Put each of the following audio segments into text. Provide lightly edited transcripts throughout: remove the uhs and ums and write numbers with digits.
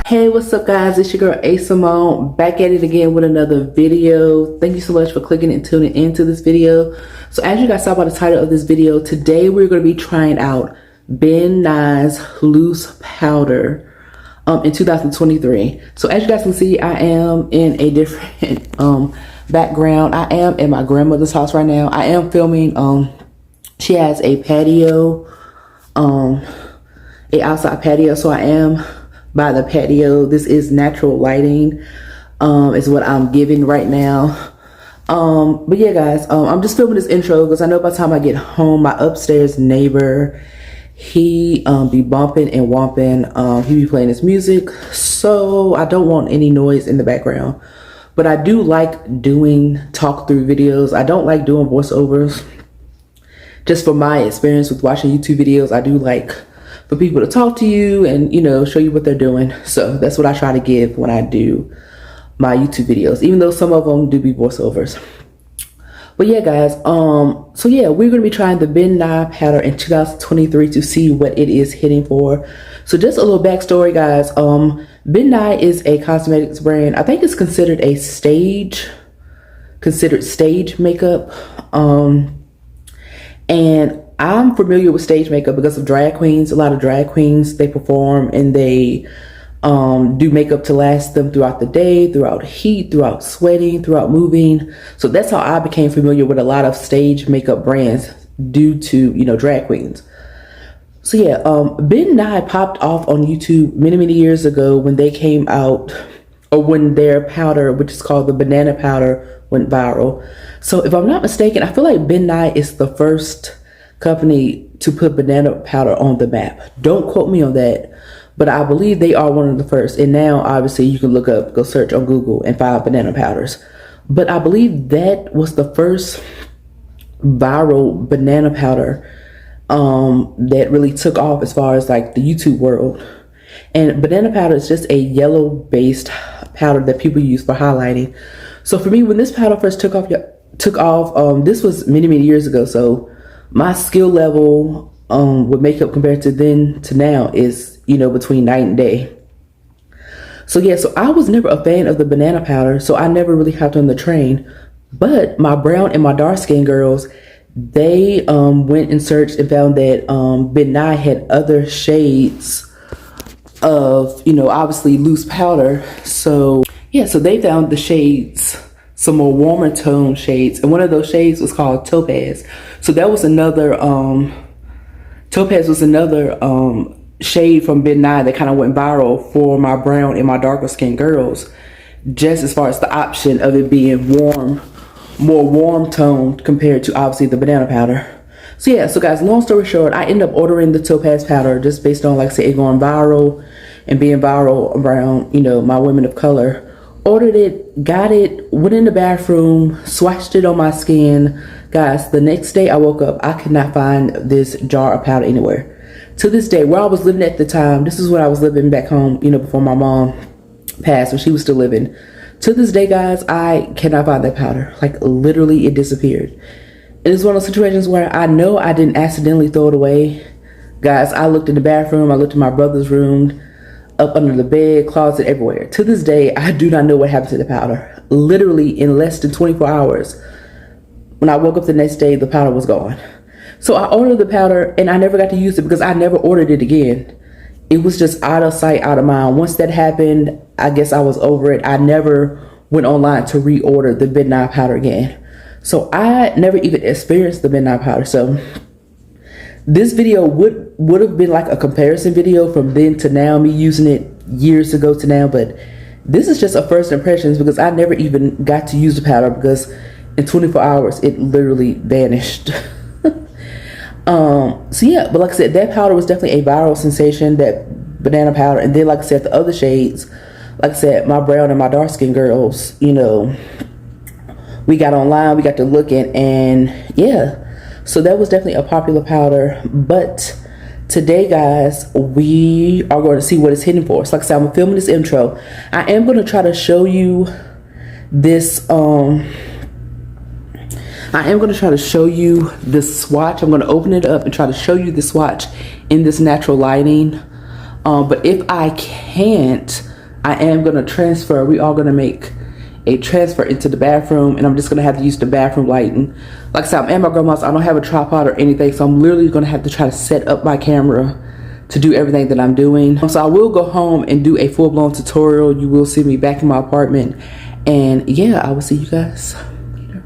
Hey, what's up guys? It's your girl A.Simone back at it again with another video. Thank you so much for clicking and tuning into this video. So as you guys saw by the title of this video, today we're going to be trying out Ben Nye's loose powder in 2023. So as you guys can see, I am in a different background. I am in my grandmother's house right now. I am filming. She has a patio, a outside patio, so I am by the patio. This is natural lighting, is what I'm giving right now. But yeah guys, I'm just filming this intro because I know by the time I get home, my upstairs neighbor, he be bumping and womping. He be playing his music, so I don't want any noise in the background. But I do like doing talk through videos. I don't like doing voiceovers. Just from my experience with watching YouTube videos, I do like for people to talk to you and, you know, show you what they're doing. So that's what I try to give when I do my YouTube videos, even though some of them do be voiceovers. But yeah guys, so yeah, we're going to be trying the Ben Nye powder in 2023 to see what it is hitting for. So just a little backstory guys. Ben Nye is a cosmetics brand. I think it's considered stage makeup. And I'm familiar with stage makeup because of drag queens. A lot of drag queens, they perform and they do makeup to last them throughout the day, throughout heat, throughout sweating, throughout moving. So that's how I became familiar with a lot of stage makeup brands due to, you know, drag queens. So yeah, Ben Nye popped off on YouTube many years ago when they came out, or when their powder, which is called the banana powder, went viral. So if I'm not mistaken, I feel like Ben Nye is the first company to put banana powder on the map. Don't quote me on that, but I believe they are one of the first. And now obviously you can go search on Google and find banana powders. But I believe that was the first viral banana powder that really took off as far as like the YouTube world. And banana powder is just a yellow based powder that people use for highlighting. So for me, when this powder first took off, this was many years ago. So my skill level with makeup compared to then to now is, you know, between night and day. So yeah, so I was never a fan of the banana powder, so I never really hopped on the train. But my brown and my dark skin girls, they went and searched and found that Ben Nye had other shades of, you know, obviously loose powder. So yeah, so they found the shades, some more warmer tone shades, and one of those shades was called Topaz. So that was another Topaz was another shade from Ben Nye that kind of went viral for my brown and my darker skin girls, just as far as the option of it being warm, more warm toned compared to obviously the banana powder. So yeah, so guys, long story short, I ended up ordering the Topaz powder just based on, like I said, it going viral and being viral around, you know, my women of color. Ordered it, got it, went in the bathroom, swatched it on my skin. Guys, the next day I woke up, I could not find this jar of powder anywhere. To this day, where I was living at the time, this is when I was living back home, you know, before my mom passed, when she was still living. To this day, guys, I cannot find that powder. Like, literally, it disappeared. It is one of those situations where I know I didn't accidentally throw it away. Guys, I looked in the bathroom, I looked in my brother's room, up under the bed, closet, everywhere. To this day, I do not know what happened to the powder. Literally, in less than 24 hours, when I woke up the next day, the powder was gone. So I ordered the powder and I never got to use it because I never ordered it again. It was just out of sight, out of mind. Once that happened, I guess I was over it. I never went online to reorder the Ben Nye powder again. So I never even experienced the Ben Nye powder. So this video would have been like a comparison video from then to now, me using it years ago to now, but this is just a first impressions because I never even got to use the powder because in 24 hours it literally vanished. So yeah, but like I said, that powder was definitely a viral sensation, that banana powder. And then like I said, the other shades, like I said, my brown and my dark skin girls, you know, we got online, we got to looking, and yeah, so that was definitely a popular powder. But today guys, we are going to see what it's hitting for. So like I said, I'm filming this intro. I am going to try to show you this I am going to try to show you this swatch. I'm going to open it up and try to show you the swatch in this natural lighting. But if I can't, I am going to transfer. We are going to make a transfer into the bathroom, and I'm just going to have to use the bathroom lighting. Like I said, I'm at my grandma's. I don't have a tripod or anything, so I'm literally going to have to try to set up my camera to do everything that I'm doing. So I will go home and do a full-blown tutorial. You will see me back in my apartment, and yeah, I will see you guys later.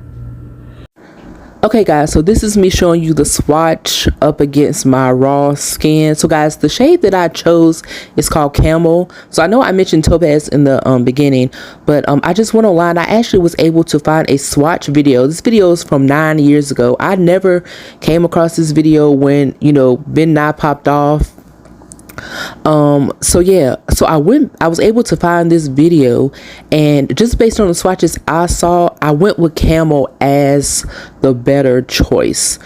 Okay guys, so this is me showing you the swatch up against my raw skin. So guys, the shade that I chose is called Camel. So I know I mentioned Topaz in the beginning, but I just went online. I actually was able to find a swatch video. This video is from 9 years ago. I never came across this video when, you know, Ben Nye popped off. So yeah, so I was able to find this video, and just based on the swatches I saw, I went with Camel as the better choice.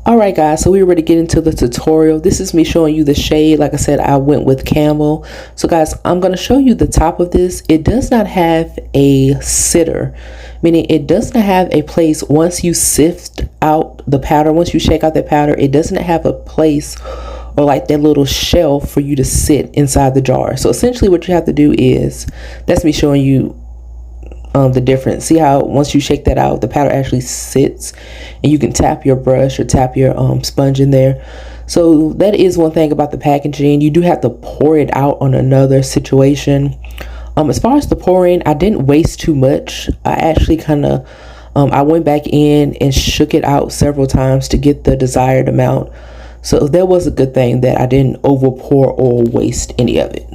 Alright guys, so we're ready to get into the tutorial. This is me showing you the shade. Like I said, I went with Camel. So guys, I'm going to show you the top of this. It does not have a sitter, meaning it does not have a place once you sift out the powder. Once you shake out that powder, it doesn't have a place or like that little shelf for you to sit inside the jar. So essentially what you have to do is, that's me showing you the difference. See how once you shake that out, the powder actually sits, and you can tap your brush or tap your sponge in there. So that is one thing about the packaging. You do have to pour it out on another situation. As far as the pouring, I didn't waste too much. I actually kind of I went back in and shook it out several times to get the desired amount. So that was a good thing that I didn't over pour or waste any of it.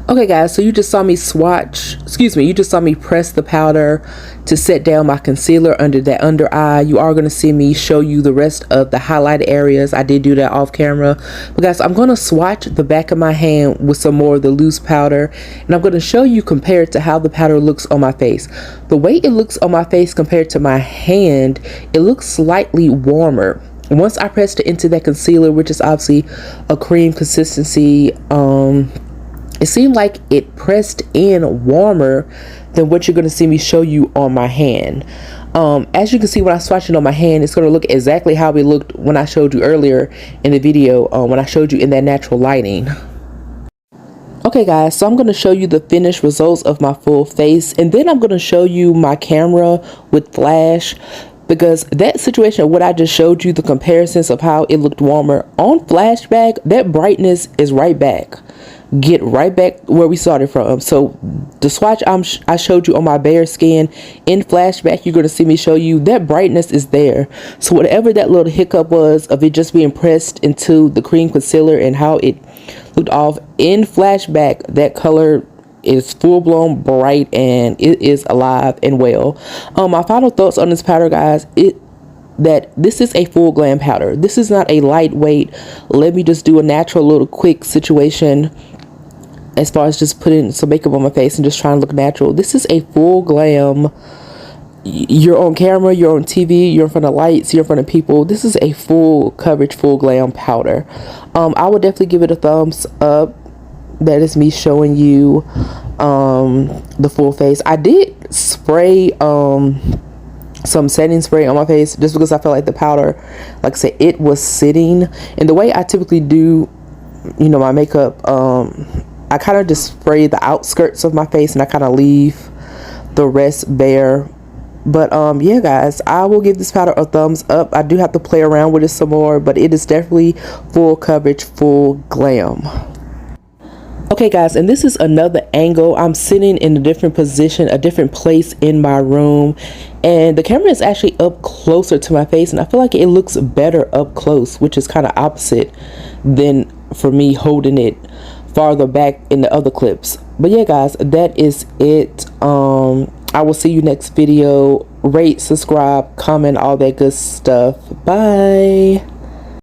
Okay guys, so you just saw me you just saw me press the powder to set down my concealer under that under eye. You are going to see me show you the rest of the highlighted areas. I did do that off camera. But guys, I'm going to swatch the back of my hand with some more of the loose powder, and I'm going to show you compared to how the powder looks on my face. The way it looks on my face compared to my hand, it looks slightly warmer. Once I pressed it into that concealer, which is obviously a cream consistency, it seemed like it pressed in warmer than what you're going to see me show you on my hand. As you can see, when I swatch it on my hand, it's going to look exactly how it looked when I showed you earlier in the video, when I showed you in that natural lighting. Okay guys, so I'm going to show you the finished results of my full face, and then I'm going to show you my camera with flash, because that situation, what I just showed you, the comparisons of how it looked warmer on flashback, that brightness is right back. get right back where we started from. So the swatch I showed you on my bare skin in flashback, you're going to see me show you that brightness is there. So whatever that little hiccup was of it just being pressed into the cream concealer and how it looked off in flashback, that color is full-blown bright and it is alive and well. My final thoughts on this powder, guys, that this is a full glam powder. This is not a lightweight, let me just do a natural little quick situation as far as just putting some makeup on my face and just trying to look natural. This is a full glam. You're on camera, you're on TV, you're in front of lights, you're in front of people. This is a full coverage, full glam powder. I would definitely give it a thumbs up. That is me showing you the full face. I did spray some setting spray on my face just because I felt like the powder, like I said, it was sitting. And the way I typically do, you know, my makeup, I kind of just spray the outskirts of my face and I kind of leave the rest bare. But yeah, guys, I will give this powder a thumbs up. I do have to play around with it some more, but it is definitely full coverage, full glam. Okay, guys, and this is another angle. I'm sitting in a different position, a different place in my room, and the camera is actually up closer to my face, and I feel like it looks better up close, which is kind of opposite than for me holding it farther back in the other clips. But yeah, guys, that is it. I will see you next video. Rate, subscribe, comment, all that good stuff. Bye.